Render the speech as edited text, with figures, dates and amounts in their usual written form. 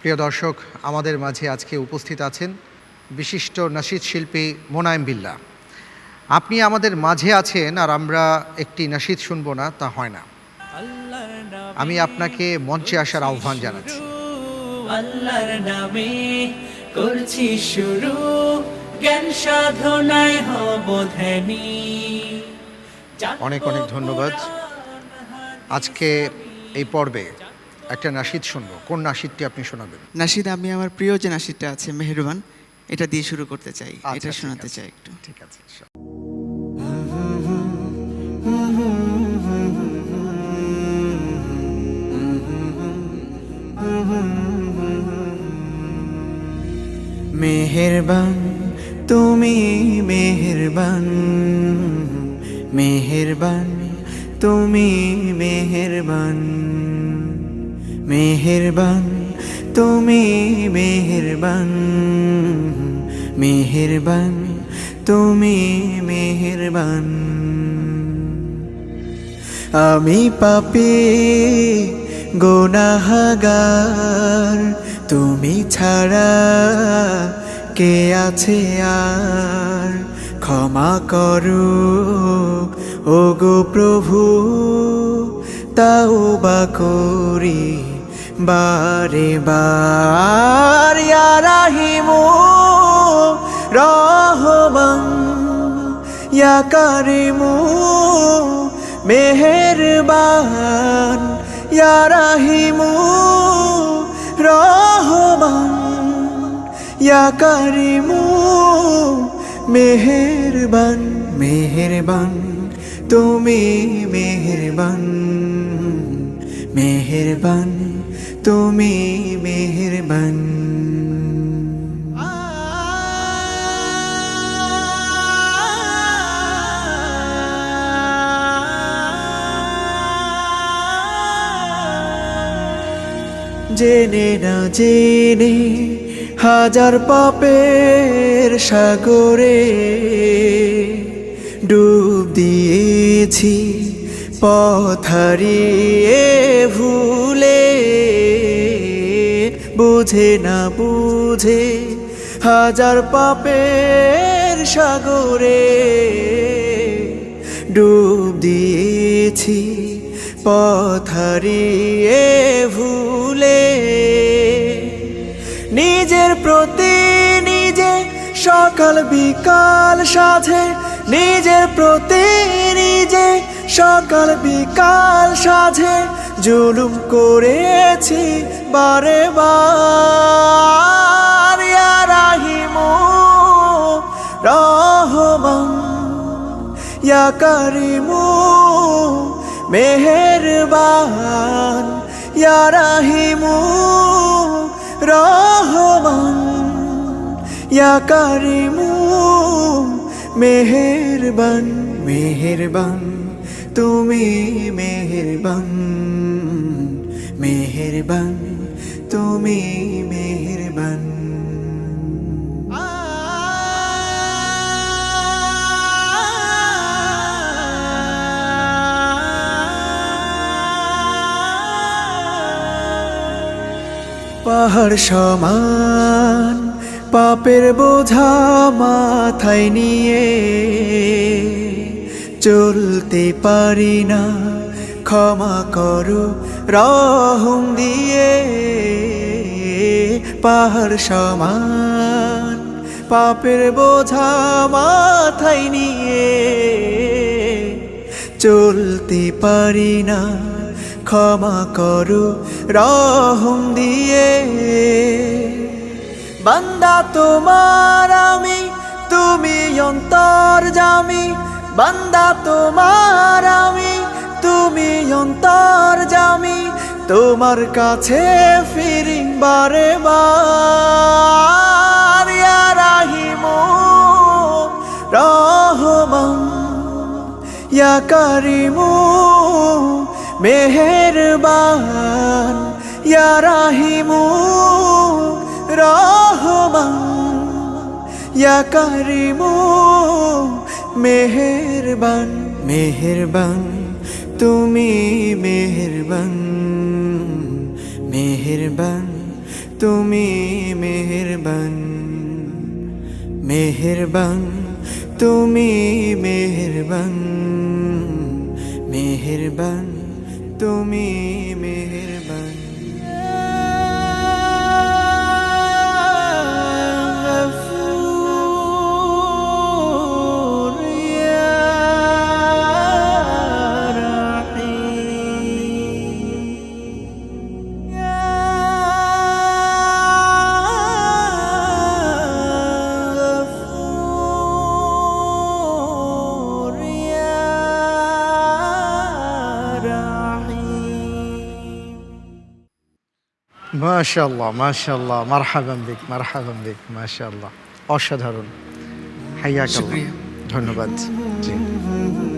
প্রিয় দর্শক, আমাদের মাঝে আজকে উপস্থিত আছেন বিশিষ্ট নাশিদ শিল্পী মোনায়েম বিল্লাহ। আপনি আমাদের মাঝে আছেন আর আমরা একটি নাশিদ শুনবো না, তা হয় না। আমি আপনাকে মঞ্চে আসার আহ্বান জানাচ্ছি। আল্লাহর নামে করছি শুরু, জ্ঞান সাধনায় হব ধ্যানী। অনেক অনেক ধন্যবাদ। আজকে এই পর্বে একটা নাশিদ শুনবো। কোন নাশিদটি আপনি শোনাবেন? নাশিদ, আমি আমার প্রিয় যে নাশিদটা আছে মেহেরবান, এটা দিয়ে শুরু করতে চাই, এটা শোনাতে চাই একটু। ঠিক আছে। মেহেরবান তুমি, মেহেরবান, মেহেরবান তুমি, মেহেরবান, মেহেরবান তুমি, মেহেরবান, মেহেরবান তুমি, মেহেরবান। আমি পাপী গুনাহগার, তুমি ছাড়া কে আছে আর? ক্ষমা করো ওগো প্রভু, তাওবা করি বারে বার। ইয়া রাহিমু রহমান, ইয়া কারিমু মেহেরবান, ইয়া রাহিমু রহমান, ইয়া কারিমু মেহেরবান। মেহেরবান তুমি, মেহেরবান, মেহেরবান তুমি, মেহেরবান। জেনে না জেনে হাজার পাপের সাগরে ডুব দিয়েছি, পথ হারিয়ে ভুলে। বুঝে না বুঝে হাজার পাপের সাগরে ডুব দিয়েছি, পথ হারিয়ে ভুলে। নিজের প্রতি নিজে সকাল বিকাল সাধে, নিজের প্রতি নিজে সকাল বিকাল সাধে জুলুম করেছি বারে বার। ইয়া রাহিমু রহমান, ইয়া কারিমু মেহেরবান, ইয়া রাহিমু রহমান, ইয়া কারিমু মেহেরবান। মেহেরবান তুমি, মেহেরবান, মেহেরবান তুমি, মেহেরবান। পাহাড় সমান পাপের বোঝা মাথায় নিয়ে চলতে পারি না, ক্ষমা করো রহম দিয়ে। পাহাড় সমান পাপের বোঝা মাথায় নিয়ে চলতে পারি না, ক্ষমা করো রহম দিয়ে। বান্দা তোমার আমি, তুমি অন্তর্যামী। বান্দা তোমার আমি, তুমি অন্তর্যামী। তোমার কাছে ফিরি বারে বার। ইয়া রাহিমু রহমান, ইয়া কারিমু মেহেরবান, ইয়া রাহিমু রহমান, ইয়া কারিমু মেহেরবান। মেহেরবান তুমি, মেহেরবান, মেহেরবান তুমি মেহেরবান, মেহেরবান, তুমি মেহেরবান, মেহেরবান, তুমি মেহেরবান। মাশাআল্লাহ, মাশাআল্লাহ, মারহাবান বিক, মারহাবান বিক, মাশাআল্লাহ, অসাধারণ। হাইয়াক আল্লাহ। শুকরিয়া। ধন্যবাদ। জি।